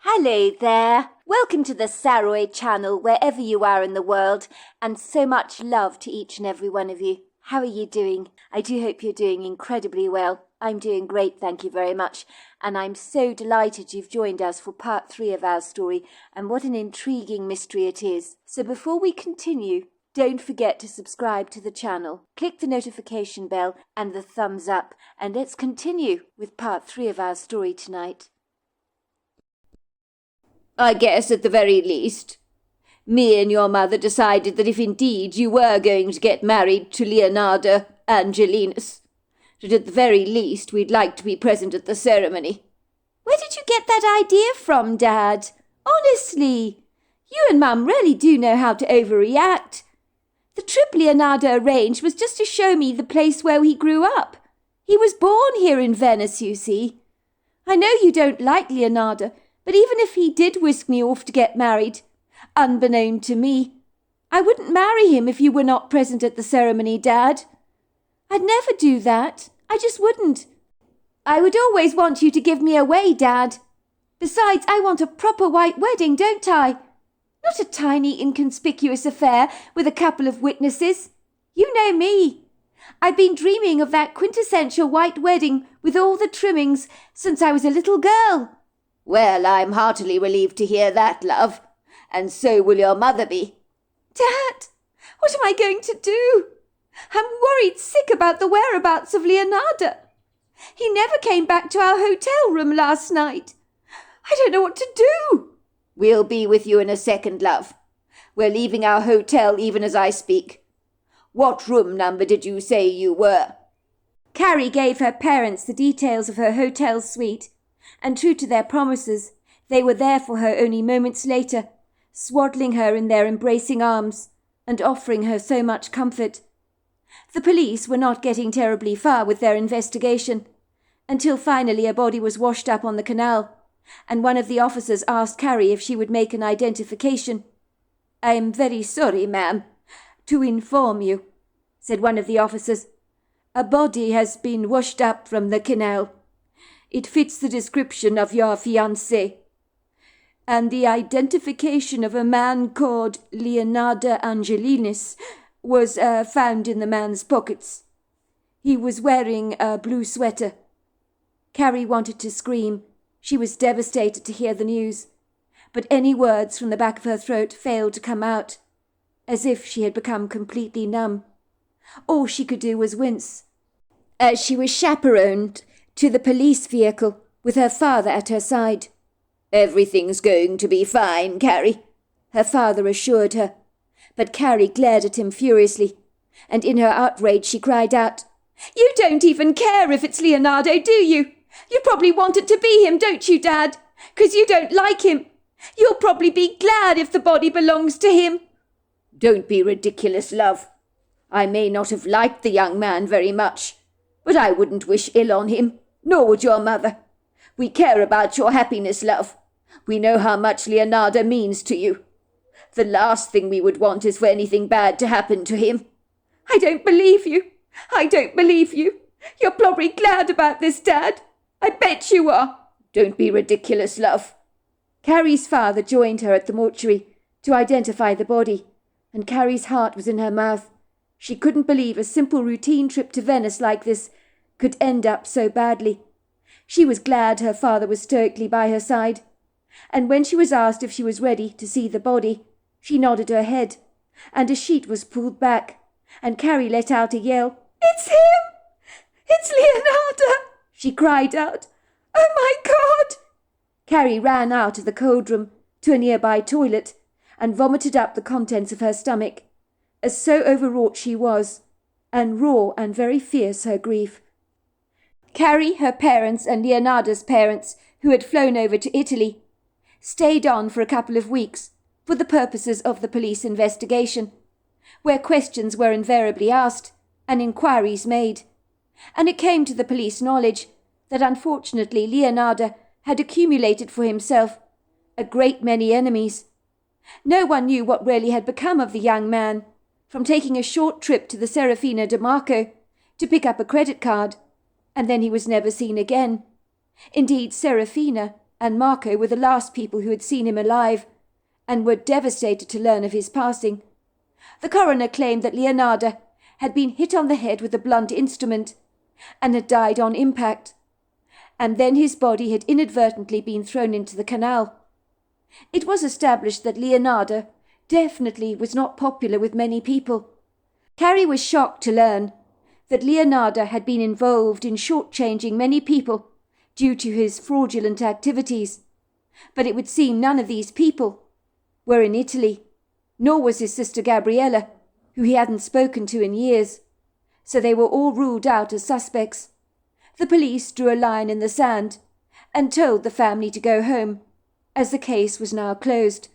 Hello there. Welcome to the Saroy channel, wherever you are in the world, and so much love to each and every one of you. How are you doing? I do hope you're doing incredibly well. I'm doing great, thank you very much, and I'm so delighted you've joined us for part 3 of our story, and what an intriguing mystery it is. So before we continue, don't forget to subscribe to the channel, click the notification bell and the thumbs up, and let's continue with part 3 of our story tonight. I guess at the very least, me and your mother decided that if indeed you were going to get married to Leonardo Angelinus, that at the very least we'd like to be present at the ceremony. Where did you get that idea from, Dad? Honestly, you and Mum really do know how to overreact. The trip Leonardo arranged was just to show me the place where he grew up. He was born here in Venice, you see. I know you don't like Leonardo, but even if he did whisk me off to get married, unbeknown to me, I wouldn't marry him if you were not present at the ceremony, Dad. I'd never do that. I just wouldn't. I would always want you to give me away, Dad. Besides, I want a proper white wedding, don't I? Not a tiny, inconspicuous affair with a couple of witnesses. You know me. I've been dreaming of that quintessential white wedding with all the trimmings since I was a little girl. Well, I'm heartily relieved to hear that, love, and so will your mother be. Dad, what am I going to do? I'm worried sick about the whereabouts of Leonardo. He never came back to our hotel room last night. I don't know what to do. We'll be with you in a second, love. We're leaving our hotel even as I speak. What room number did you say you were? Carrie gave her parents the details of her hotel suite, and true to their promises, they were there for her only moments later, swaddling her in their embracing arms and offering her so much comfort. The police were not getting terribly far with their investigation, until finally a body was washed up on the canal, and one of the officers asked Carrie if she would make an identification. "I am very sorry, ma'am, to inform you," said one of the officers. "A body has been washed up from the canal. It fits the description of your fiancé, and the identification of a man called Leonardo Angelinus was found in the man's pockets. He was wearing a blue sweater." Carrie wanted to scream. She was devastated to hear the news, but any words from the back of her throat failed to come out, as if she had become completely numb. All she could do was wince, as she was chaperoned to the police vehicle with her father at her side. "Everything's going to be fine, Carrie," her father assured her. But Carrie glared at him furiously, and in her outrage she cried out, "You don't even care if it's Leonardo, do you? You probably want it to be him, don't you, Dad? 'Cause you don't like him. You'll probably be glad if the body belongs to him." "Don't be ridiculous, love. I may not have liked the young man very much, but I wouldn't wish ill on him, nor would your mother. We care about your happiness, love. We know how much Leonardo means to you. The last thing we would want is for anything bad to happen to him." "I don't believe you. I don't believe you. You're probably glad about this, Dad. I bet you are." "Don't be ridiculous, love." Carrie's father joined her at the mortuary to identify the body, and Carrie's heart was in her mouth. She couldn't believe a simple routine trip to Venice like this could end up so badly. She was glad her father was stoically by her side, and when she was asked if she was ready to see the body, she nodded her head, and a sheet was pulled back, and Carrie let out a yell. "It's him! It's Leonardo!" she cried out. "Oh my God!" Carrie ran out of the cold room to a nearby toilet and vomited up the contents of her stomach, as so overwrought she was, and raw and very fierce her grief. Carrie, her parents, and Leonardo's parents, who had flown over to Italy, stayed on for a couple of weeks for the purposes of the police investigation, where questions were invariably asked and inquiries made, and it came to the police knowledge that unfortunately Leonardo had accumulated for himself a great many enemies. No one knew what really had become of the young man, from taking a short trip to the Serafina de Marco to pick up a credit card, and then he was never seen again. Indeed, Serafina, and Marco were the last people who had seen him alive, and were devastated to learn of his passing. The coroner claimed that Leonardo had been hit on the head with a blunt instrument, and had died on impact, and then his body had inadvertently been thrown into the canal. It was established that Leonardo definitely was not popular with many people. Carrie was shocked to learn that Leonardo had been involved in shortchanging many people due to his fraudulent activities, but it would seem none of these people were in Italy, nor was his sister Gabriella, who he hadn't spoken to in years, so they were all ruled out as suspects. The police drew a line in the sand and told the family to go home, as the case was now closed.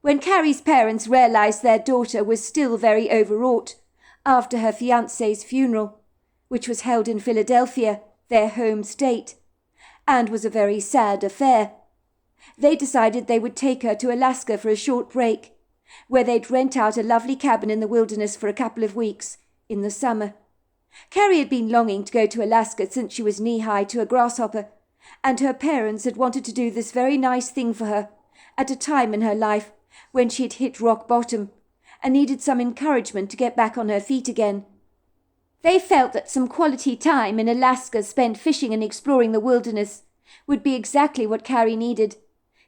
When Carrie's parents realized their daughter was still very overwrought after her fiancé's funeral, which was held in Philadelphia, their home state, and was a very sad affair, they decided they would take her to Alaska for a short break, where they'd rent out a lovely cabin in the wilderness for a couple of weeks in the summer. Carrie had been longing to go to Alaska since she was knee-high to a grasshopper, and her parents had wanted to do this very nice thing for her at a time in her life when she had hit rock bottom and needed some encouragement to get back on her feet again. They felt that some quality time in Alaska spent fishing and exploring the wilderness would be exactly what Carrie needed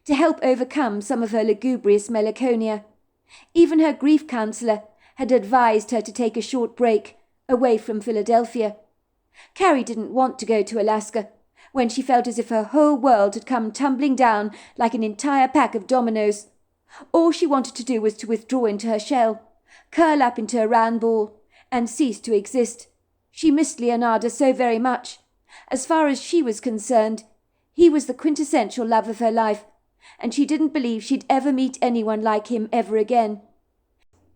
to help overcome some of her lugubrious melancholia. Even her grief counsellor had advised her to take a short break away from Philadelphia. Carrie didn't want to go to Alaska when she felt as if her whole world had come tumbling down like an entire pack of dominoes. All she wanted to do was to withdraw into her shell, curl up into a round ball, and cease to exist. She missed Leonardo so very much. As far as she was concerned, he was the quintessential love of her life, and she didn't believe she'd ever meet anyone like him ever again.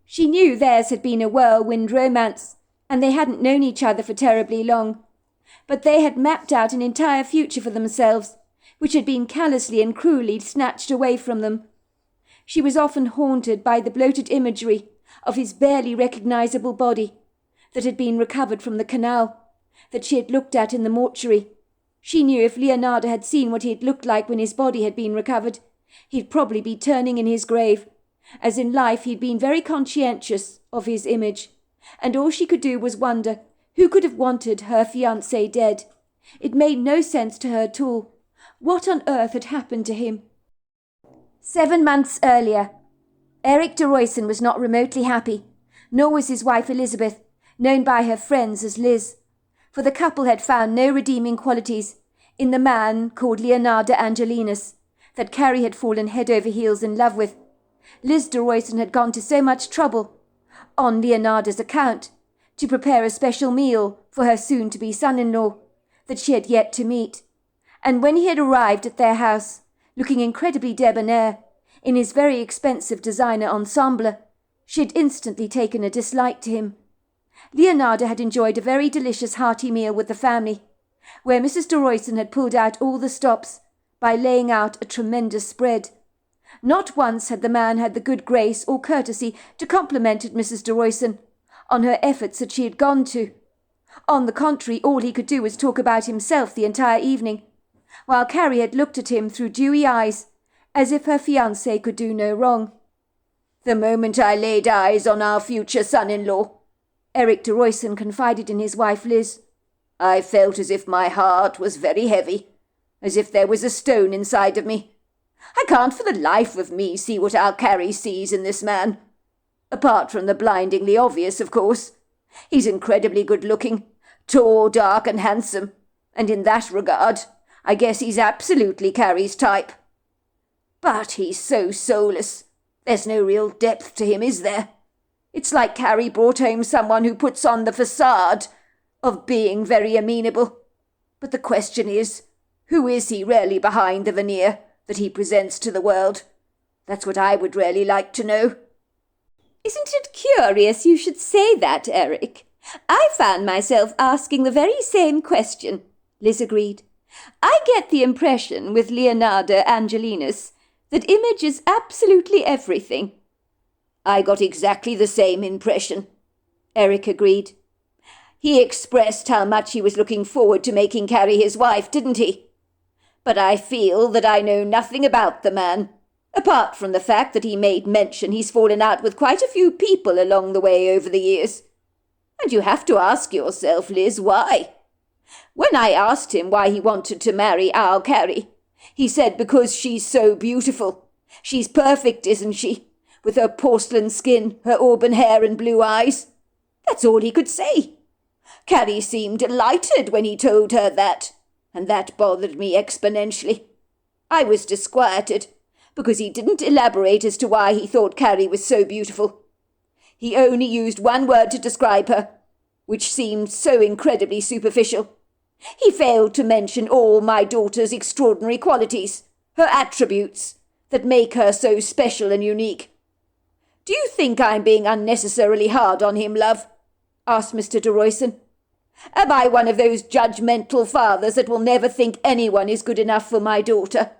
She knew theirs had been a whirlwind romance, and they hadn't known each other for terribly long, but they had mapped out an entire future for themselves, which had been callously and cruelly snatched away from them. She was often haunted by the bloated imagery of his barely recognizable body that had been recovered from the canal, that she had looked at in the mortuary. She knew if Leonardo had seen what he had looked like when his body had been recovered, he'd probably be turning in his grave, as in life he'd been very conscientious of his image, and all she could do was wonder who could have wanted her fiancé dead. It made no sense to her at all. What on earth had happened to him? 7 months earlier, Eric de Royson was not remotely happy, nor was his wife Elizabeth, known by her friends as Liz, for the couple had found no redeeming qualities in the man called Leonardo Angelinus that Carrie had fallen head over heels in love with. Liz de Royson had gone to so much trouble, on Leonardo's account, to prepare a special meal for her soon-to-be son-in-law that she had yet to meet, and when he had arrived at their house, looking incredibly debonair in his very expensive designer ensemble, she had instantly taken a dislike to him. Leonardo had enjoyed a very delicious hearty meal with the family, where Mrs. de Royson had pulled out all the stops by laying out a tremendous spread. Not once had the man had the good grace or courtesy to compliment Mrs. de Royson on her efforts that she had gone to. On the contrary, all he could do was talk about himself the entire evening, while Carrie had looked at him through dewy eyes, as if her fiancé could do no wrong. "The moment I laid eyes on our future son-in-law," Eric de Royson confided in his wife Liz, "I felt as if my heart was very heavy, as if there was a stone inside of me. I can't for the life of me see what our Carrie sees in this man. Apart from the blindingly obvious, of course. He's incredibly good-looking, tall, dark, and handsome, and in that regard, I guess he's absolutely Carrie's type. But he's so soulless. There's no real depth to him, is there? It's like Carrie brought home someone who puts on the facade of being very amenable. But the question is, who is he really behind the veneer that he presents to the world? That's what I would really like to know." "Isn't it curious you should say that, Eric? I found myself asking the very same question," Liz agreed. "I get the impression with Leonardo Angelinus that image is absolutely everything." "I got exactly the same impression," Eric agreed. "He expressed how much he was looking forward to making Carrie his wife, didn't he? But I feel that I know nothing about the man, apart from the fact that he made mention he's fallen out with quite a few people along the way over the years. And you have to ask yourself, Liz, why? When I asked him why he wanted to marry our Carrie, he said because she's so beautiful. She's perfect, isn't she? With her porcelain skin, her auburn hair and blue eyes. That's all he could say. Carrie seemed delighted when he told her that, and that bothered me exponentially. I was disquieted, because he didn't elaborate as to why he thought Carrie was so beautiful. He only used one word to describe her, which seemed so incredibly superficial. He failed to mention all my daughter's extraordinary qualities, her attributes, that make her so special and unique. Do you think I'm being unnecessarily hard on him, love? Asked Mr. de Royston. Am I one of those judgmental fathers that will never think anyone is good enough for my daughter?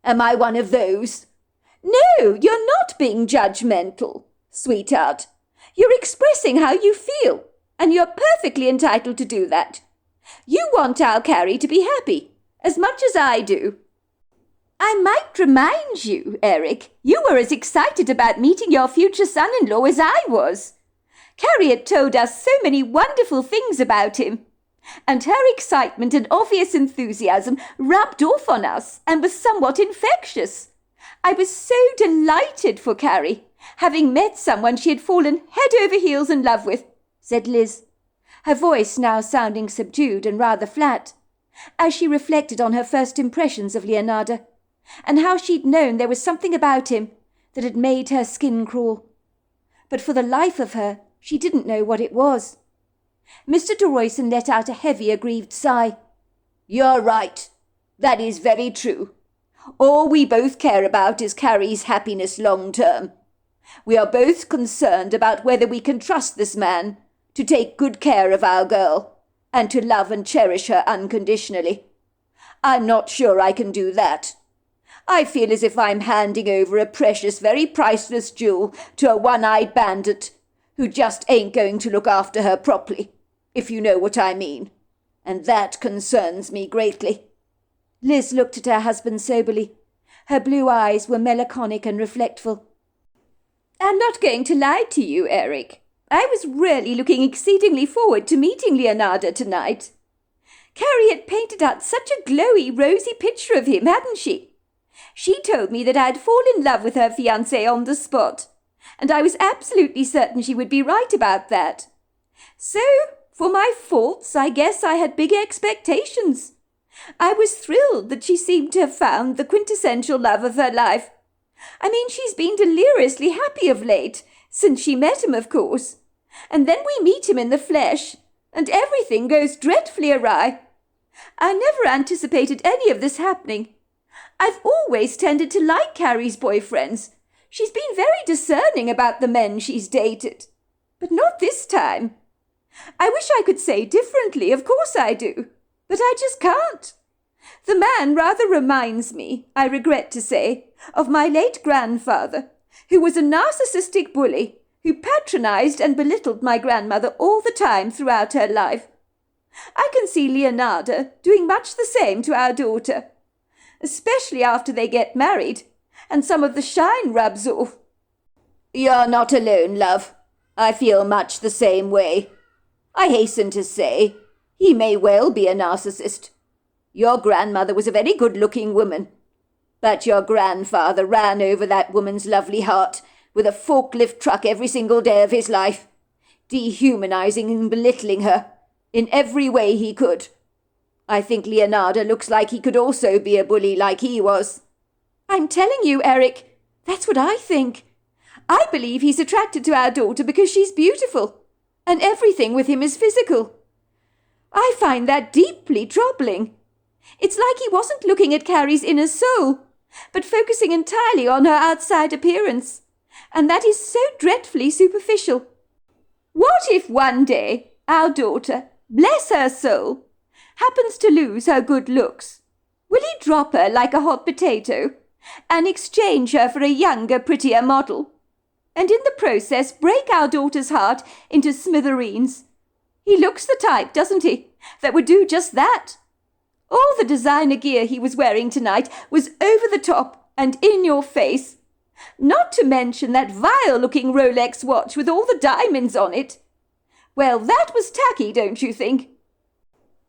Am I one of those? No, you're not being judgmental, sweetheart. You're expressing how you feel, and you're perfectly entitled to do that. You want our Carrie to be happy, as much as I do. I might remind you, Eric, you were as excited about meeting your future son-in-law as I was. Carrie had told us so many wonderful things about him, and her excitement and obvious enthusiasm rubbed off on us and was somewhat infectious. I was so delighted for Carrie, having met someone she had fallen head over heels in love with, said Liz, her voice now sounding subdued and rather flat, as she reflected on her first impressions of Leonardo, and how she'd known there was something about him that had made her skin crawl. But for the life of her, she didn't know what it was. Mr. de Royston let out a heavy, aggrieved sigh. You're right. That is very true. All we both care about is Carrie's happiness long term. We are both concerned about whether we can trust this man to take good care of our girl and to love and cherish her unconditionally. I'm not sure I can do that. I feel as if I'm handing over a precious, very priceless jewel to a one-eyed bandit who just ain't going to look after her properly, if you know what I mean. And that concerns me greatly. Liz looked at her husband soberly. Her blue eyes were melancholic and reflectful. I'm not going to lie to you, Eric. I was really looking exceedingly forward to meeting Leonardo tonight. Carrie had painted out such a glowy, rosy picture of him, hadn't she? She told me that I'd fall in love with her fiancé on the spot, and I was absolutely certain she would be right about that. So, for my faults, I guess I had big expectations. I was thrilled that she seemed to have found the quintessential love of her life. I mean, she's been deliriously happy of late, since she met him, of course. And then we meet him in the flesh, and everything goes dreadfully awry. I never anticipated any of this happening. I've always tended to like Carrie's boyfriends. She's been very discerning about the men she's dated. But not this time. I wish I could say differently, of course I do. But I just can't. The man rather reminds me, I regret to say, of my late grandfather, who was a narcissistic bully who patronized and belittled my grandmother all the time throughout her life. I can see Leonardo doing much the same to our daughter, especially after they get married and some of the shine rubs off. You're not alone, love. I feel much the same way. I hasten to say, he may well be a narcissist. Your grandmother was a very good-looking woman, but your grandfather ran over that woman's lovely heart with a forklift truck every single day of his life, dehumanizing and belittling her in every way he could. I think Leonardo looks like he could also be a bully like he was. I'm telling you, Eric, that's what I think. I believe he's attracted to our daughter because she's beautiful, and everything with him is physical. I find that deeply troubling. It's like he wasn't looking at Carrie's inner soul, but focusing entirely on her outside appearance, and that is so dreadfully superficial. What if one day our daughter, bless her soul, happens to lose her good looks? Will he drop her like a hot potato and exchange her for a younger, prettier model, and in the process break our daughter's heart into smithereens? He looks the type, doesn't he, that would do just that. All the designer gear he was wearing tonight was over the top and in your face. Not to mention that vile-looking Rolex watch with all the diamonds on it. Well, that was tacky, don't you think?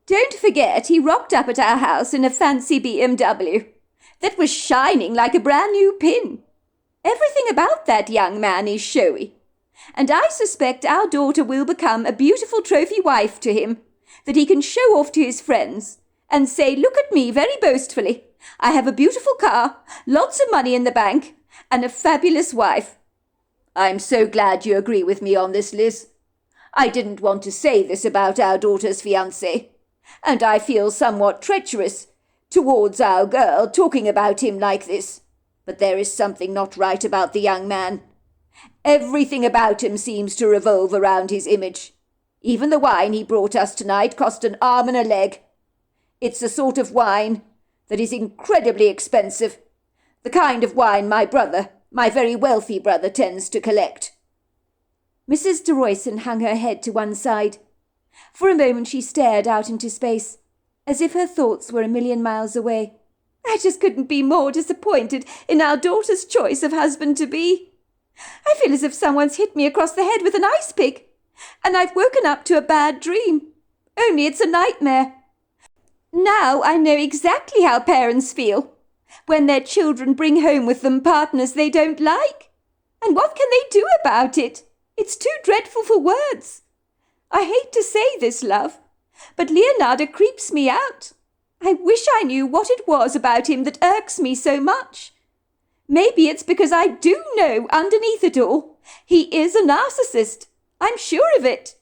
Don't forget he rocked up at our house in a fancy BMW that was shining like a brand new pin. Everything about that young man is showy, and I suspect our daughter will become a beautiful trophy wife to him that he can show off to his friends and say, look at me very boastfully. I have a beautiful car, lots of money in the bank, and a fabulous wife. I'm so glad you agree with me on this, Liz. I didn't want to say this about our daughter's fiancé, and I feel somewhat treacherous towards our girl talking about him like this. But there is something not right about the young man. Everything about him seems to revolve around his image. Even the wine he brought us tonight cost an arm and a leg. It's the sort of wine that is incredibly expensive, the kind of wine my very wealthy brother, tends to collect. Mrs. de Royston hung her head to one side. For a moment she stared out into space, as if her thoughts were a million miles away. I just couldn't be more disappointed in our daughter's choice of husband-to-be. I feel as if someone's hit me across the head with an ice pick, and I've woken up to a bad dream. Only it's a nightmare. Now I know exactly how parents feel when their children bring home with them partners they don't like. And what can they do about it? It's too dreadful for words. I hate to say this, love, but Leonardo creeps me out. I wish I knew what it was about him that irks me so much. Maybe it's because I do know underneath it all he is a narcissist. I'm sure of it.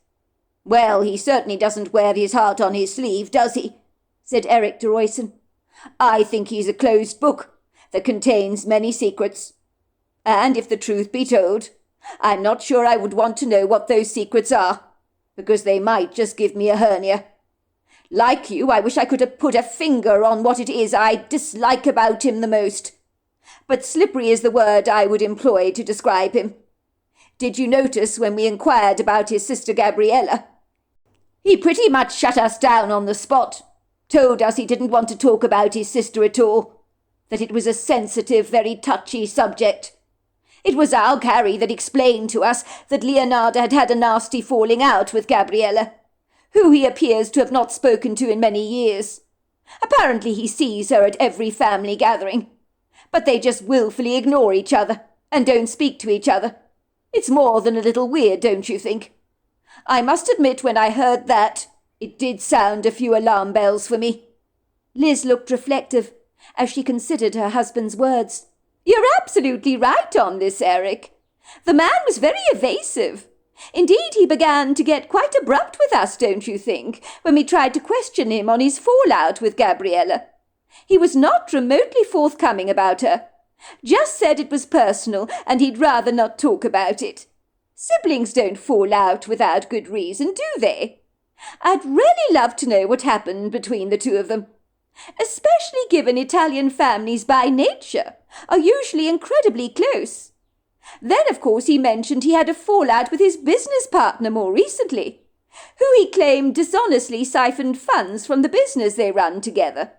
Well, he certainly doesn't wear his heart on his sleeve, does he? Said Eric de Royston. I think he's a closed book that contains many secrets. And if the truth be told, I'm not sure I would want to know what those secrets are, because they might just give me a hernia. Like you, I wish I could have put a finger on what it is I dislike about him the most. But slippery is the word I would employ to describe him. Did you notice when we inquired about his sister Gabriella? He pretty much shut us down on the spot. Told us he didn't want to talk about his sister at all, that it was a sensitive, very touchy subject. It was our Carrie that explained to us that Leonardo had had a nasty falling out with Gabriella, who he appears to have not spoken to in many years. Apparently he sees her at every family gathering, but they just willfully ignore each other and don't speak to each other. It's more than a little weird, don't you think? I must admit when I heard that, it did sound a few alarm bells for me. Liz looked reflective as she considered her husband's words. You're absolutely right on this, Eric. The man was very evasive. Indeed, he began to get quite abrupt with us, don't you think, when we tried to question him on his fallout with Gabriella. He was not remotely forthcoming about her. Just said it was personal and he'd rather not talk about it. Siblings don't fall out without good reason, do they? I'd really love to know what happened between the two of them, especially given Italian families by nature are usually incredibly close. Then, of course, he mentioned he had a fallout with his business partner more recently, who he claimed dishonestly siphoned funds from the business they run together,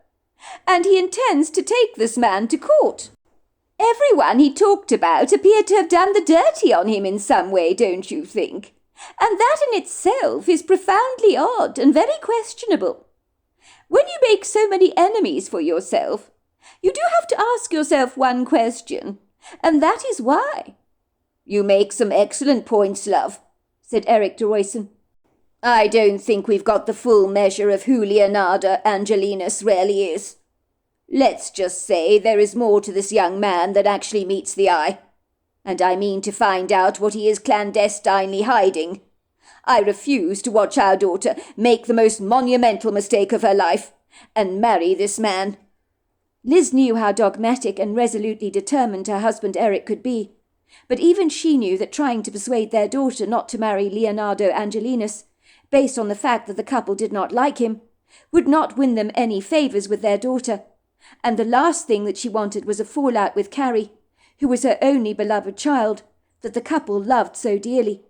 and he intends to take this man to court. Everyone he talked about appeared to have done the dirty on him in some way, don't you think? And that in itself is profoundly odd and very questionable. When you make so many enemies for yourself, you do have to ask yourself one question, and that is why. You make some excellent points, love, said Eric de Royston. I don't think we've got the full measure of who Leonardo Angelinus really is. Let's just say there is more to this young man than actually meets the eye. And I mean to find out what he is clandestinely hiding. I refuse to watch our daughter make the most monumental mistake of her life and marry this man. Liz knew how dogmatic and resolutely determined her husband Eric could be, but even she knew that trying to persuade their daughter not to marry Leonardo Angelinus, based on the fact that the couple did not like him, would not win them any favours with their daughter, and the last thing that she wanted was a fallout with Carrie, who was her only beloved child, that the couple loved so dearly.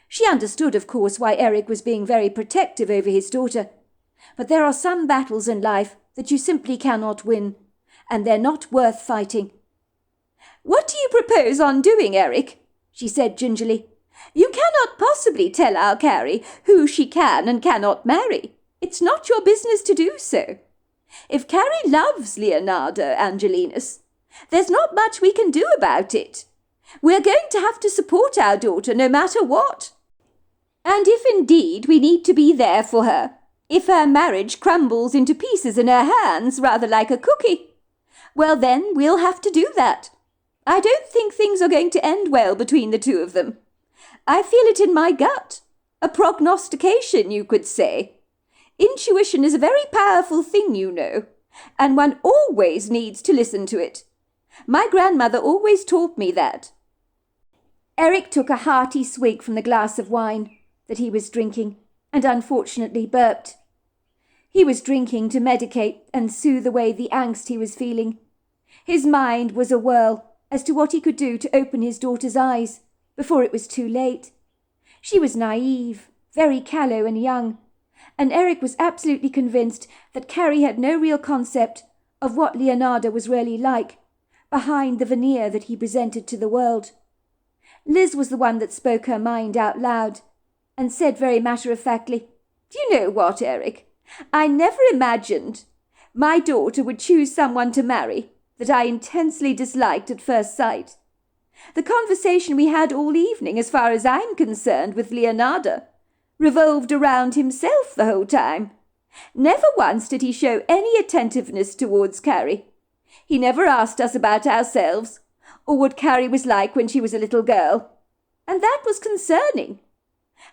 She understood, of course, why Eric was being very protective over his daughter, but there are some battles in life that you simply cannot win, and they're not worth fighting. What do you propose on doing, Eric? She said gingerly. You cannot possibly tell our Carrie who she can and cannot marry. It's not your business to do so. If Carrie loves Leonardo Angelinus, there's not much we can do about it. We're going to have to support our daughter no matter what. And if indeed we need to be there for her, if her marriage crumbles into pieces in her hands rather like a cookie, well then we'll have to do that. I don't think things are going to end well between the two of them. I feel it in my gut. A prognostication, you could say. Intuition is a very powerful thing, you know, and one always needs to listen to it. My grandmother always taught me that. Eric took a hearty swig from the glass of wine that he was drinking, and unfortunately burped. He was drinking to medicate and soothe away the angst he was feeling. His mind was a whirl as to what he could do to open his daughter's eyes before it was too late. She was naive, very callow and young, and Eric was absolutely convinced that Carrie had no real concept of what Leonardo was really like behind the veneer that he presented to the world. Liz was the one that spoke her mind out loud and said very matter-of-factly, Do you know what, Eric? I never imagined my daughter would choose someone to marry that I intensely disliked at first sight. The conversation we had all evening, as far as I'm concerned, with Leonardo, revolved around himself the whole time. Never once did he show any attentiveness towards Carrie. He never asked us about ourselves, or what Carrie was like when she was a little girl. And that was concerning.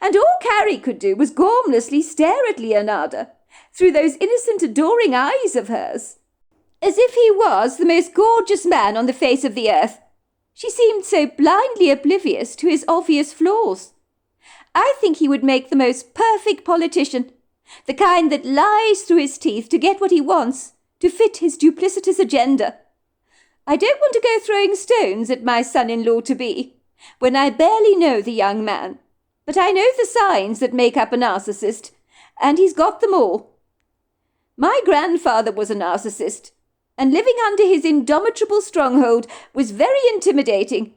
And all Carrie could do was gormlessly stare at Leonardo through those innocent, adoring eyes of hers, as if he was the most gorgeous man on the face of the earth. She seemed so blindly oblivious to his obvious flaws. I think he would make the most perfect politician, the kind that lies through his teeth to get what he wants, to fit his duplicitous agenda. I don't want to go throwing stones at my son-in-law-to-be, when I barely know the young man, but I know the signs that make up a narcissist, and he's got them all. My grandfather was a narcissist, and living under his indomitable stronghold was very intimidating.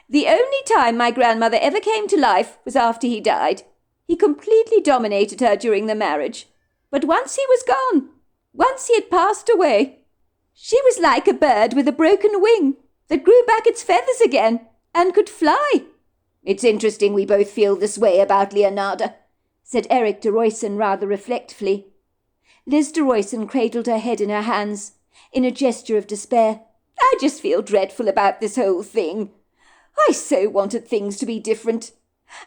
The only time my grandmother ever came to life was after he died. He completely dominated her during the marriage. But once he was gone, once he had passed away, she was like a bird with a broken wing that grew back its feathers again and could fly. It's interesting we both feel this way about Leonardo, said Eric de Royston rather reflectively. Liz de Royston cradled her head in her hands in a gesture of despair. I just feel dreadful about this whole thing. I so wanted things to be different.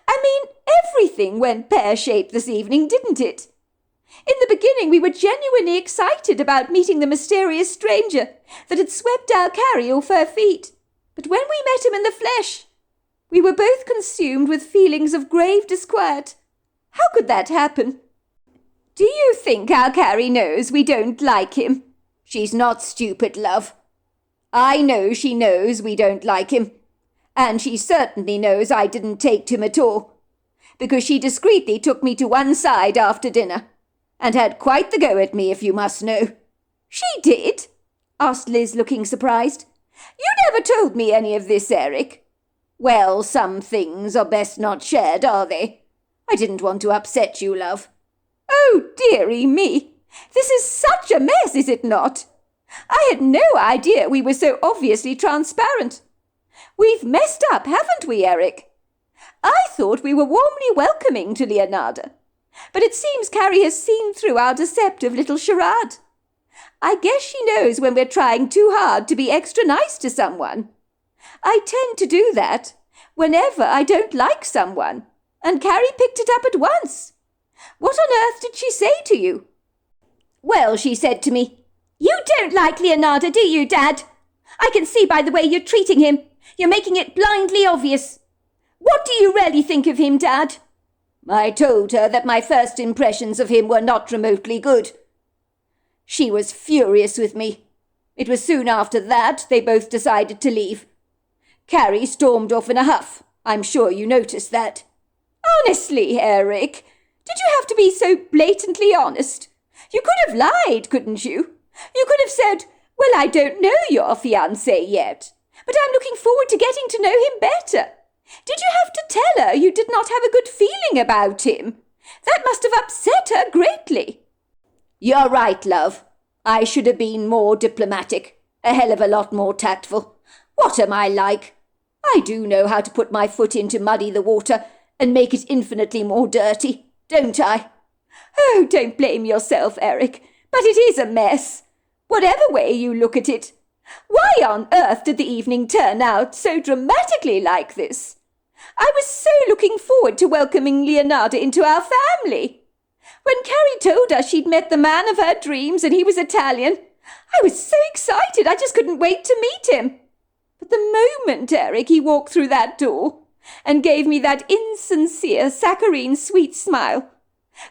I mean, everything went pear-shaped this evening, didn't it? In the beginning, we were genuinely excited about meeting the mysterious stranger that had swept our Carrie off her feet. But when we met him in the flesh, we were both consumed with feelings of grave disquiet. How could that happen? Do you think our Carrie knows we don't like him? She's not stupid, love. I know she knows we don't like him. And she certainly knows I didn't take to him at all, because she discreetly took me to one side after dinner, and had quite the go at me, if you must know. She did? Asked Liz, looking surprised. You never told me any of this, Eric. Well, some things are best not shared, are they? I didn't want to upset you, love. Oh, dearie me. This is such a mess, is it not? I had no idea we were so obviously transparent. We've messed up, haven't we, Eric? I thought we were warmly welcoming to Leonardo, but it seems Carrie has seen through our deceptive little charade. I guess she knows when we're trying too hard to be extra nice to someone. I tend to do that whenever I don't like someone, and Carrie picked it up at once. What on earth did she say to you? Well, she said to me, You don't like Leonardo, do you, Dad? I can see by the way you're treating him. You're making it blindly obvious. What do you really think of him, Dad? I told her that my first impressions of him were not remotely good. She was furious with me. It was soon after that they both decided to leave. Carrie stormed off in a huff. I'm sure you noticed that. Honestly, Eric, did you have to be so blatantly honest? You could have lied, couldn't you? You could have said, well, I don't know your fiancé yet, but I'm looking forward to getting to know him better. Did you have to tell her you did not have a good feeling about him? That must have upset her greatly. You're right, love. I should have been more diplomatic, a hell of a lot more tactful. What am I like? I do know how to put my foot in to muddy the water and make it infinitely more dirty, don't I? Oh, don't blame yourself, Eric, but it is a mess. Whatever way you look at it. Why on earth did the evening turn out so dramatically like this? I was so looking forward to welcoming Leonardo into our family. When Carrie told us she'd met the man of her dreams and he was Italian, I was so excited I just couldn't wait to meet him. But the moment, Eric, he walked through that door and gave me that insincere, saccharine, sweet smile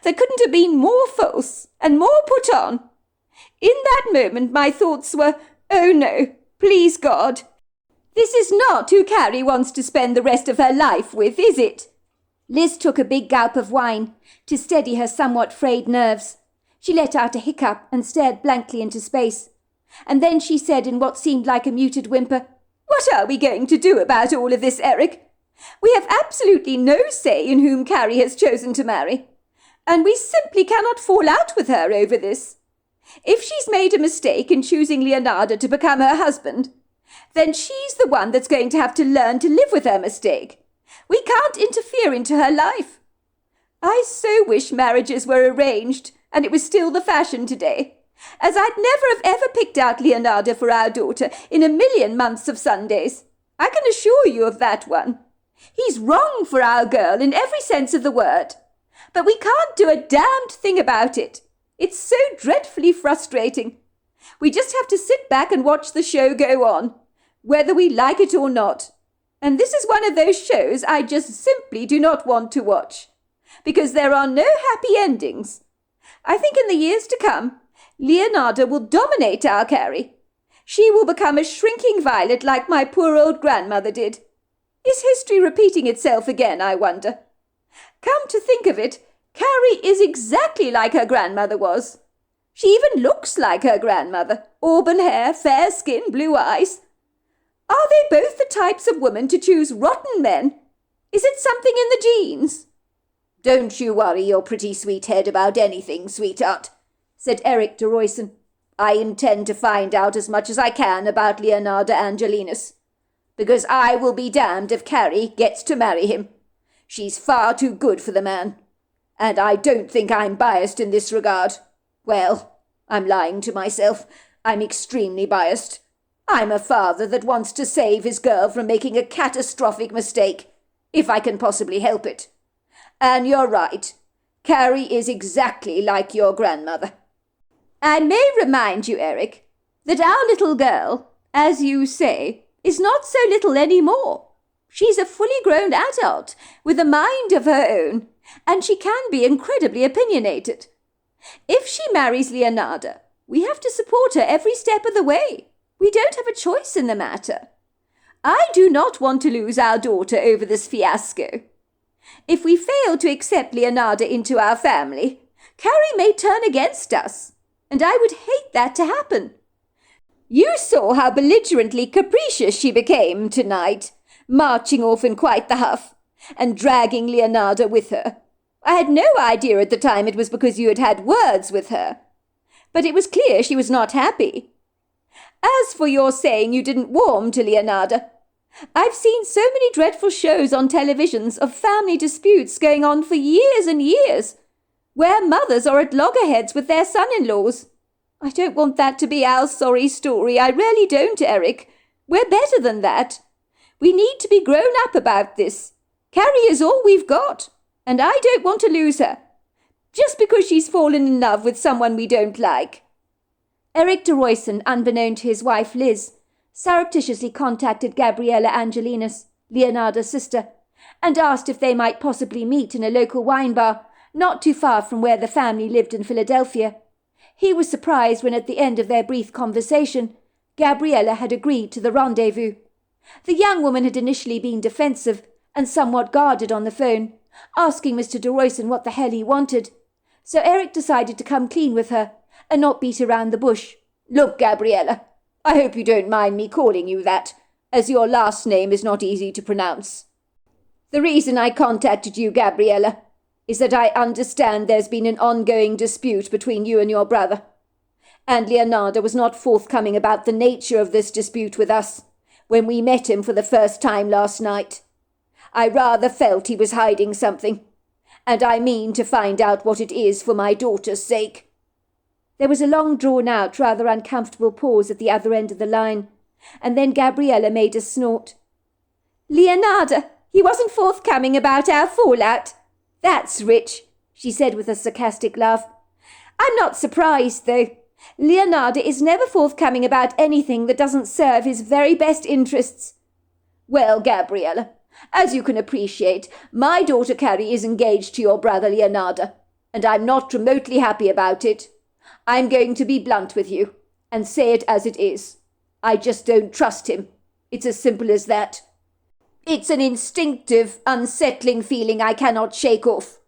that couldn't have been more false and more put on. In that moment my thoughts were, oh no, please God, this is not who Carrie wants to spend the rest of her life with, is it? Liz took a big gulp of wine to steady her somewhat frayed nerves. She let out a hiccup and stared blankly into space. And then she said in what seemed like a muted whimper, What are we going to do about all of this, Eric? We have absolutely no say in whom Carrie has chosen to marry, and we simply cannot fall out with her over this. If she's made a mistake in choosing Leonardo to become her husband, then she's the one that's going to have to learn to live with her mistake. We can't interfere into her life. I so wish marriages were arranged and it was still the fashion today, as I'd never have ever picked out Leonardo for our daughter in a million months of Sundays. I can assure you of that one. He's wrong for our girl in every sense of the word, but we can't do a damned thing about it. It's so dreadfully frustrating. We just have to sit back and watch the show go on, whether we like it or not. And this is one of those shows I just simply do not want to watch, because there are no happy endings. I think in the years to come, Leonardo will dominate our Carrie. She will become a shrinking violet like my poor old grandmother did. Is history repeating itself again, I wonder? Come to think of it, Carrie is exactly like her grandmother was. She even looks like her grandmother. Auburn hair, fair skin, blue eyes. Are they both the types of women to choose rotten men? Is it something in the genes? Don't you worry your pretty sweet head about anything, sweetheart, said Eric de Royston. I intend to find out as much as I can about Leonardo Angelinus, because I will be damned if Carrie gets to marry him. She's far too good for the man, and I don't think I'm biased in this regard. Well, I'm lying to myself. I'm extremely biased. I'm a father that wants to save his girl from making a catastrophic mistake, if I can possibly help it. And you're right. Carrie is exactly like your grandmother. I may remind you, Eric, that our little girl, as you say, is not so little any more. She's a fully grown adult with a mind of her own, and she can be incredibly opinionated. If she marries Leonardo, we have to support her every step of the way. We don't have a choice in the matter. I do not want to lose our daughter over this fiasco. If we fail to accept Leonardo into our family, Carrie may turn against us, and I would hate that to happen. You saw how belligerently capricious she became tonight, marching off in quite the huff, and dragging Leonardo with her. I had no idea at the time it was because you had had words with her, but it was clear she was not happy. As for your saying you didn't warm to Leonardo, I've seen so many dreadful shows on televisions of family disputes going on for years and years, where mothers are at loggerheads with their son-in-laws. I don't want that to be our sorry story, I really don't, Eric. We're better than that. We need to be grown up about this. Carrie is all we've got, and I don't want to lose her, just because she's fallen in love with someone we don't like. Eric de Royston, unbeknown to his wife Liz, surreptitiously contacted Gabriella Angelinus, Leonardo's sister, and asked if they might possibly meet in a local wine bar not too far from where the family lived in Philadelphia. He was surprised when at the end of their brief conversation, Gabriella had agreed to the rendezvous. The young woman had initially been defensive and somewhat guarded on the phone, asking Mr. de Royston what the hell he wanted. So Eric decided to come clean with her and not beat around the bush. Look, Gabriella, I hope you don't mind me calling you that, as your last name is not easy to pronounce. The reason I contacted you, Gabriella, is that I understand there's been an ongoing dispute between you and your brother, and Leonardo was not forthcoming about the nature of this dispute with us when we met him for the first time last night. I rather felt he was hiding something, and I mean to find out what it is for my daughter's sake." There was a long drawn-out, rather uncomfortable pause at the other end of the line, and then Gabriella made a snort. "Leonardo, he wasn't forthcoming about our fallout. That's rich," she said with a sarcastic laugh. "I'm not surprised, though. Leonardo is never forthcoming about anything that doesn't serve his very best interests." "Well, Gabriella, as you can appreciate, my daughter Carrie is engaged to your brother Leonardo, and I'm not remotely happy about it. I'm going to be blunt with you, and say it as it is. I just don't trust him. It's as simple as that. It's an instinctive, unsettling feeling I cannot shake off.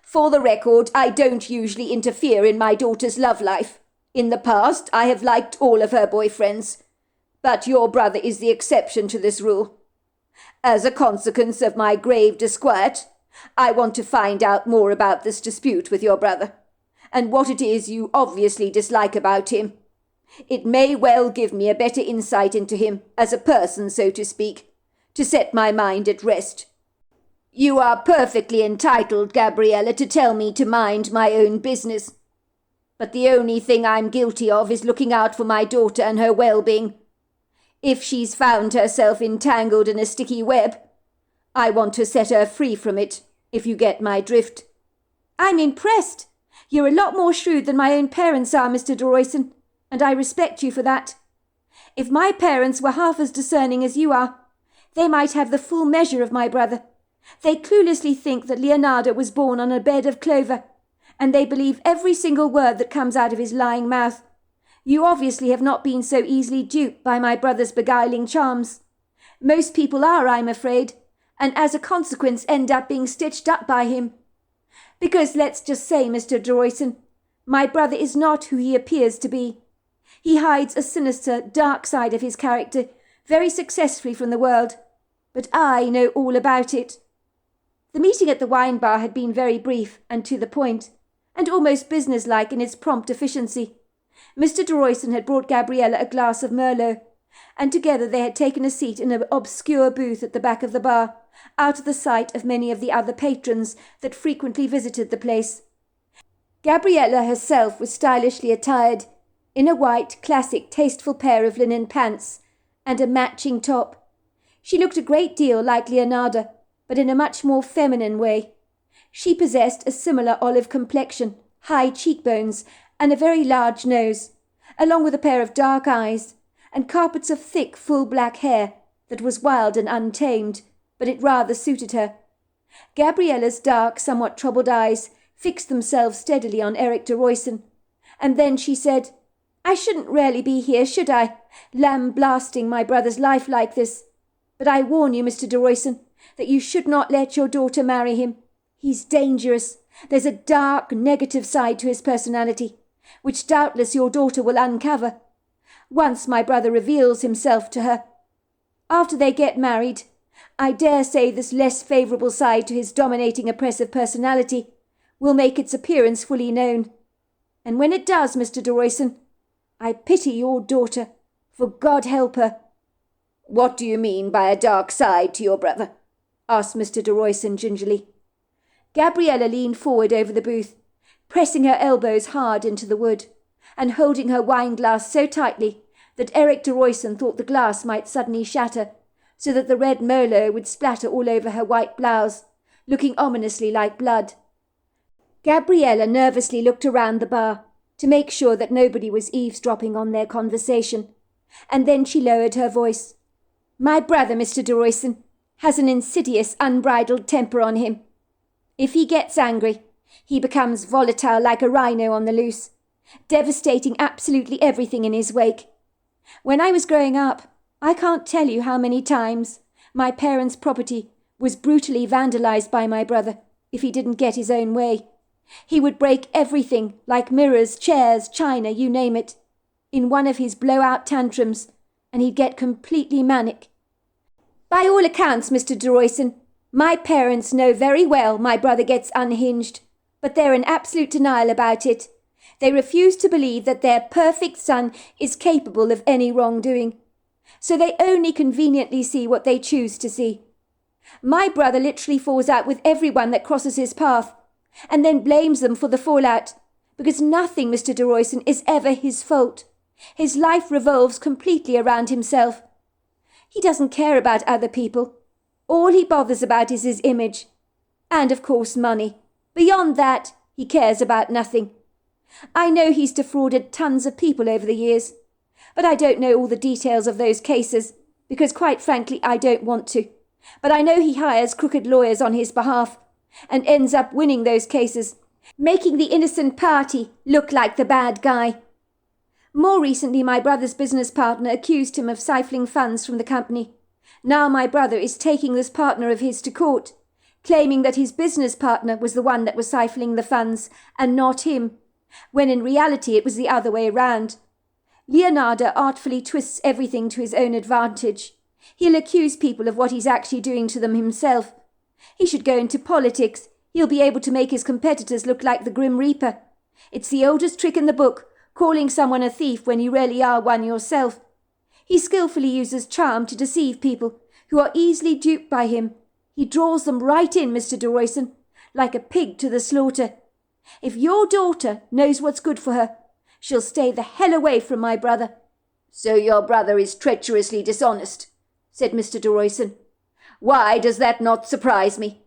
For the record, I don't usually interfere in my daughter's love life. In the past, I have liked all of her boyfriends, but your brother is the exception to this rule. As a consequence of my grave disquiet, I want to find out more about this dispute with your brother, and what it is you obviously dislike about him. It may well give me a better insight into him, as a person, so to speak, to set my mind at rest. You are perfectly entitled, Gabriella, to tell me to mind my own business. But the only thing I'm guilty of is looking out for my daughter and her well-being. If she's found herself entangled in a sticky web, I want to set her free from it, if you get my drift." "I'm impressed. You're a lot more shrewd than my own parents are, Mr. de Royston, and I respect you for that. If my parents were half as discerning as you are, they might have the full measure of my brother. They cluelessly think that Leonardo was born on a bed of clover, and they believe every single word that comes out of his lying mouth. You obviously have not been so easily duped by my brother's beguiling charms. Most people are, I'm afraid, and as a consequence end up being stitched up by him. Because let's just say, Mr. de Royston, my brother is not who he appears to be. He hides a sinister, dark side of his character very successfully from the world, but I know all about it." The meeting at the wine bar had been very brief and to the point, and almost businesslike in its prompt efficiency. Mr. de Royston had brought Gabriella a glass of Merlot, and together they had taken a seat in an obscure booth at the back of the bar, out of the sight of many of the other patrons that frequently visited the place. Gabriella herself was stylishly attired in a white, classic, tasteful pair of linen pants and a matching top. She looked a great deal like Leonardo, but in a much more feminine way. She possessed a similar olive complexion, high cheekbones, and a very large nose, along with a pair of dark eyes, and carpets of thick, full black hair that was wild and untamed, but it rather suited her. Gabriella's dark, somewhat troubled eyes fixed themselves steadily on Eric de Royston, and then she said, "I shouldn't really be here, should I, lamb-blasting my brother's life like this? But I warn you, Mr. de Royston, that you should not let your daughter marry him. He's dangerous. There's a dark, negative side to his personality, which doubtless your daughter will uncover, once my brother reveals himself to her. After they get married, I dare say this less favourable side to his dominating, oppressive personality will make its appearance fully known. And when it does, Mr. de Royston, I pity your daughter, for God help her." "What do you mean by a dark side to your brother?" asked Mr. de Royston gingerly. Gabriella leaned forward over the booth, pressing her elbows hard into the wood, and holding her wine-glass so tightly that Eric de Royston thought the glass might suddenly shatter, so that the red Merlot would splatter all over her white blouse, looking ominously like blood. Gabriella nervously looked around the bar to make sure that nobody was eavesdropping on their conversation, and then she lowered her voice. "My brother, Mr. de Royston, has an insidious, unbridled temper on him. If he gets angry, he becomes volatile like a rhino on the loose, devastating absolutely everything in his wake. When I was growing up, I can't tell you how many times my parents' property was brutally vandalized by my brother if he didn't get his own way. He would break everything, like mirrors, chairs, china, you name it, in one of his blow-out tantrums, and he'd get completely manic. By all accounts, Mr. de Royson, my parents know very well my brother gets unhinged, but they're in absolute denial about it. They refuse to believe that their perfect son is capable of any wrongdoing. So they only conveniently see what they choose to see. My brother literally falls out with everyone that crosses his path, and then blames them for the fallout, because nothing, Mr. de Royson, is ever his fault. His life revolves completely around himself. He doesn't care about other people. All he bothers about is his image. And, of course, money. Beyond that, he cares about nothing. I know he's defrauded tons of people over the years, but I don't know all the details of those cases, because quite frankly I don't want to. But I know he hires crooked lawyers on his behalf, and ends up winning those cases, making the innocent party look like the bad guy. More recently, my brother's business partner accused him of siphoning funds from the company. Now my brother is taking this partner of his to court, claiming that his business partner was the one that was siphoning the funds, and not him, when in reality it was the other way around. Leonardo artfully twists everything to his own advantage. He'll accuse people of what he's actually doing to them himself. He should go into politics. He'll be able to make his competitors look like the Grim Reaper. It's the oldest trick in the book, calling someone a thief when you really are one yourself. He skillfully uses charm to deceive people who are easily duped by him. He draws them right in, Mr. de Royson, like a pig to the slaughter. If your daughter knows what's good for her, she'll stay the hell away from my brother." "So your brother is treacherously dishonest," said Mr. de Royson. "Why does that not surprise me?"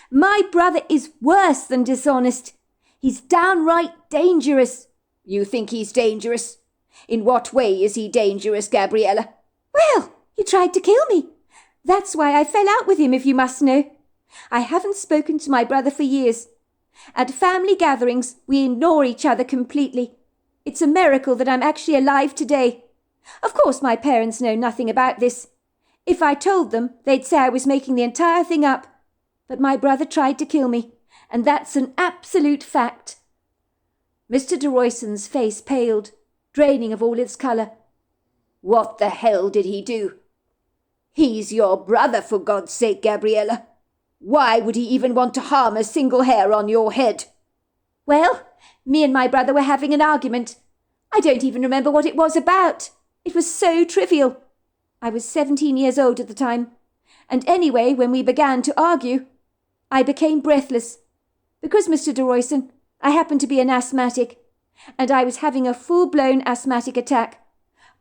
"My brother is worse than dishonest. He's downright dangerous." "You think he's dangerous? In what way is he dangerous, Gabriella?" "Well, he tried to kill me. That's why I fell out with him, if you must know. I haven't spoken to my brother for years. At family gatherings, we ignore each other completely. It's a miracle that I'm actually alive today. Of course, my parents know nothing about this. If I told them, they'd say I was making the entire thing up. But my brother tried to kill me, and that's an absolute fact." Mr. de Royson's face paled, draining of all its colour. "What the hell did he do?" "He's your brother, for God's sake, Gabriella. Why would he even want to harm a single hair on your head?" "Well, me and my brother were having an argument. I don't even remember what it was about. It was so trivial. I was 17 years old at the time. And anyway, when we began to argue, I became breathless. Because, Mr. de Royson, I happen to be an asthmatic, and I was having a full-blown asthmatic attack,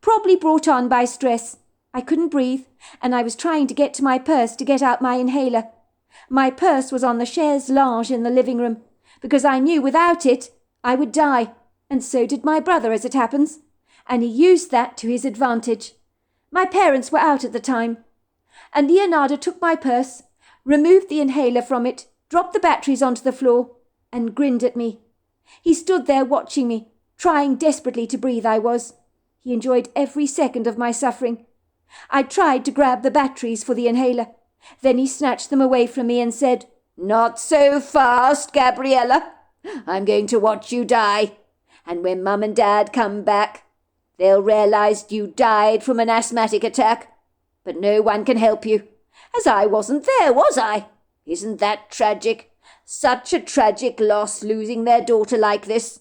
probably brought on by stress. I couldn't breathe, and I was trying to get to my purse to get out my inhaler. My purse was on the chaise lounge in the living room, because I knew without it I would die, and so did my brother, as it happens, and he used that to his advantage. My parents were out at the time, and Leonardo took my purse, removed the inhaler from it, dropped the batteries onto the floor, and grinned at me. He stood there watching me, trying desperately to breathe I was. He enjoyed every second of my suffering. I tried to grab the batteries for the inhaler. Then he snatched them away from me and said, "Not so fast, Gabriella. I'm going to watch you die. And when Mum and Dad come back, they'll realise you died from an asthmatic attack. But no one can help you, as I wasn't there, was I? Isn't that tragic? Such a tragic loss, losing their daughter like this.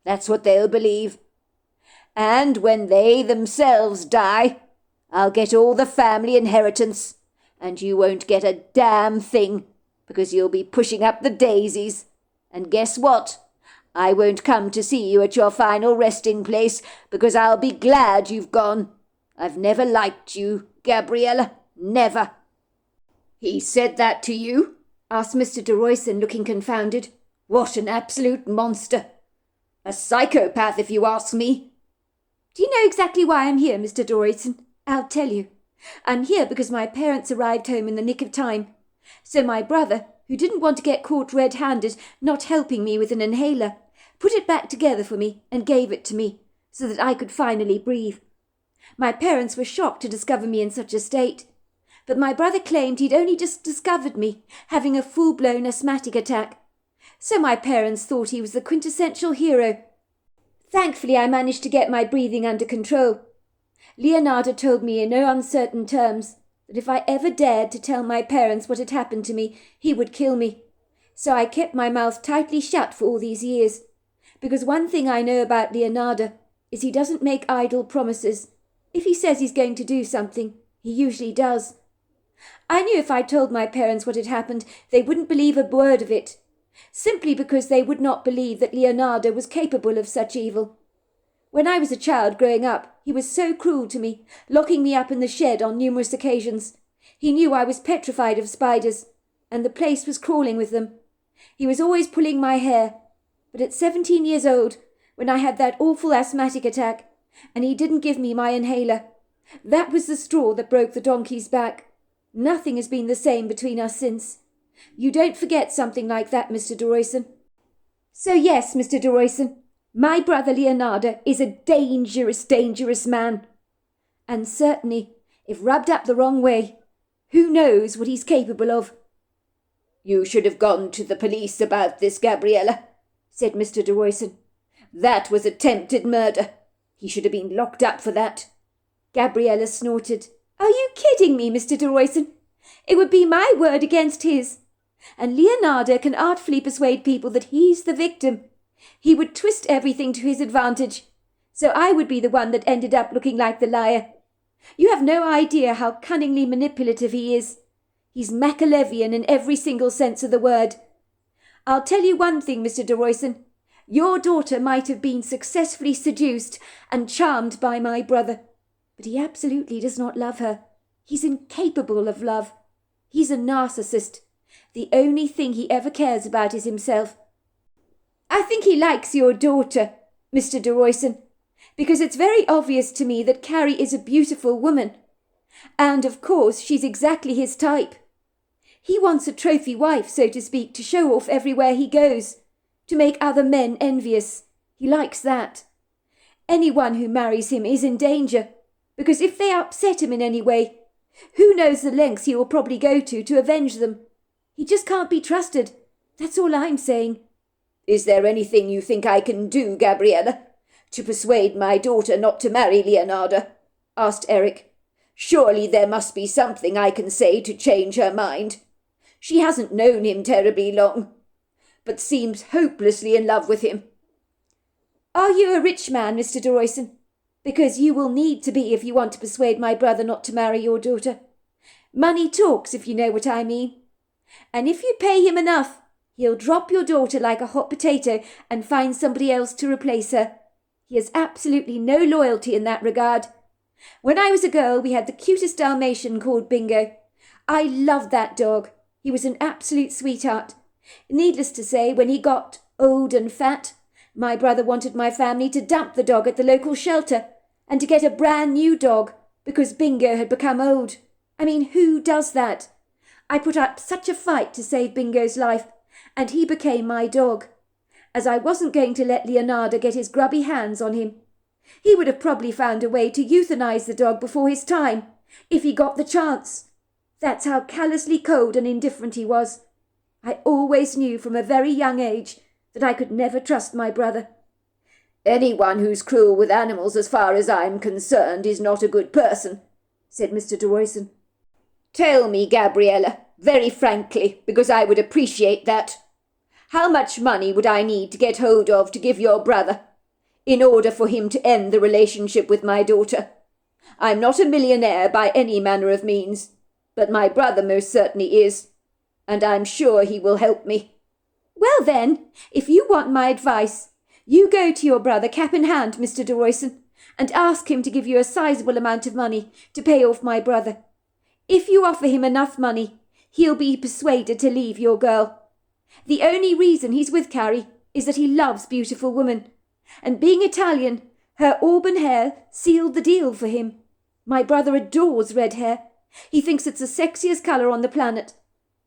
That's what they'll believe. And when they themselves die, I'll get all the family inheritance, and you won't get a damn thing, because you'll be pushing up the daisies. And guess what? I won't come to see you at your final resting place, because I'll be glad you've gone. I've never liked you, Gabriella, never." "He said that to you?" asked Mr. de Royson, looking confounded. "What an absolute monster! A psychopath, if you ask me." "Do you know exactly why I'm here, Mr. de Royson? I'll tell you. I'm here because my parents arrived home in the nick of time. So my brother, who didn't want to get caught red-handed not helping me with an inhaler, put it back together for me and gave it to me, so that I could finally breathe. My parents were shocked to discover me in such a state, but my brother claimed he'd only just discovered me having a full-blown asthmatic attack. So my parents thought he was the quintessential hero. Thankfully, I managed to get my breathing under control. Leonardo told me in no uncertain terms that if I ever dared to tell my parents what had happened to me, he would kill me. So I kept my mouth tightly shut for all these years, because one thing I know about Leonardo is he doesn't make idle promises. If he says he's going to do something, he usually does. I knew if I told my parents what had happened, they wouldn't believe a word of it, simply because they would not believe that Leonardo was capable of such evil. When I was a child growing up, he was so cruel to me, locking me up in the shed on numerous occasions. He knew I was petrified of spiders, and the place was crawling with them. He was always pulling my hair, but at 17 years old, when I had that awful asthmatic attack, and he didn't give me my inhaler, that was the straw that broke the donkey's back. Nothing has been the same between us since. You don't forget something like that, Mr. de Royston. So yes, Mr. de Royston, my brother Leonardo is a dangerous, dangerous man. And certainly, if rubbed up the wrong way, who knows what he's capable of? You should have gone to the police about this, Gabriella, said Mr. de Royston. That was attempted murder. He should have been locked up for that. Gabriella snorted. Are you kidding me, Mr. de Royston? It would be my word against his. And Leonardo can artfully persuade people that he's the victim. He would twist everything to his advantage. So I would be the one that ended up looking like the liar. You have no idea how cunningly manipulative he is. He's Machiavellian in every single sense of the word. I'll tell you one thing, Mr. de Royston. Your daughter might have been successfully seduced and charmed by my brother, but he absolutely does not love her. He's incapable of love. He's a narcissist. The only thing he ever cares about is himself. I think he likes your daughter, Mr. de Royston, because it's very obvious to me that Carrie is a beautiful woman. And, of course, she's exactly his type. He wants a trophy wife, so to speak, to show off everywhere he goes, to make other men envious. He likes that. Anyone who marries him is in danger, because if they upset him in any way, who knows the lengths he will probably go to avenge them. He just can't be trusted. That's all I'm saying. Is there anything you think I can do, Gabriella, to persuade my daughter not to marry Leonardo? Asked Eric. Surely there must be something I can say to change her mind. She hasn't known him terribly long, but seems hopelessly in love with him. Are you a rich man, Mr. de Royston? Because you will need to be if you want to persuade my brother not to marry your daughter. Money talks, if you know what I mean. And if you pay him enough, he'll drop your daughter like a hot potato and find somebody else to replace her. He has absolutely no loyalty in that regard. When I was a girl, we had the cutest Dalmatian called Bingo. I loved that dog. He was an absolute sweetheart. Needless to say, when he got old and fat, my brother wanted my family to dump the dog at the local shelter and to get a brand new dog because Bingo had become old. I mean, who does that? I put up such a fight to save Bingo's life, and he became my dog, as I wasn't going to let Leonardo get his grubby hands on him. He would have probably found a way to euthanize the dog before his time, if he got the chance. That's how callously cold and indifferent he was. I always knew from a very young age that I could never trust my brother. Anyone who's cruel with animals, as far as I'm concerned, is not a good person, said Mr. de Royston. Tell me, Gabriella, very frankly, because I would appreciate that. How much money would I need to get hold of to give your brother, in order for him to end the relationship with my daughter? I'm not a millionaire by any manner of means, but my brother most certainly is, and I'm sure he will help me. Well then, if you want my advice, you go to your brother cap in hand, Mr. de Royston, and ask him to give you a sizable amount of money to pay off my brother. If you offer him enough money, he'll be persuaded to leave your girl. The only reason he's with Carrie is that he loves beautiful women, and being Italian, her auburn hair sealed the deal for him. My brother adores red hair. He thinks it's the sexiest colour on the planet.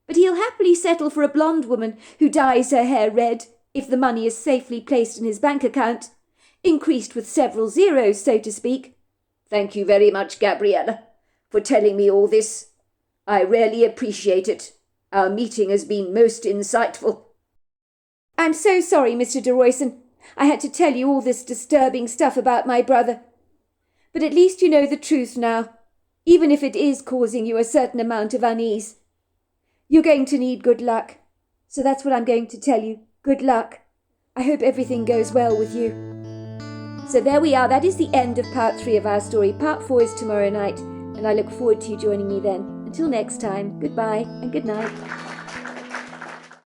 But he'll happily settle for a blonde woman who dyes her hair red if the money is safely placed in his bank account, increased with several zeros, so to speak. Thank you very much, Gabriella, for telling me all this. I really appreciate it. Our meeting has been most insightful. I'm so sorry, Mr. de Royson. I had to tell you all this disturbing stuff about my brother. But at least you know the truth now, even if it is causing you a certain amount of unease. You're going to need good luck. So that's what I'm going to tell you. Good luck. I hope everything goes well with you. So there we are. That is the end of part 3 of our story. Part 4 is tomorrow night, and I look forward to you joining me then. Until next time, goodbye and good night.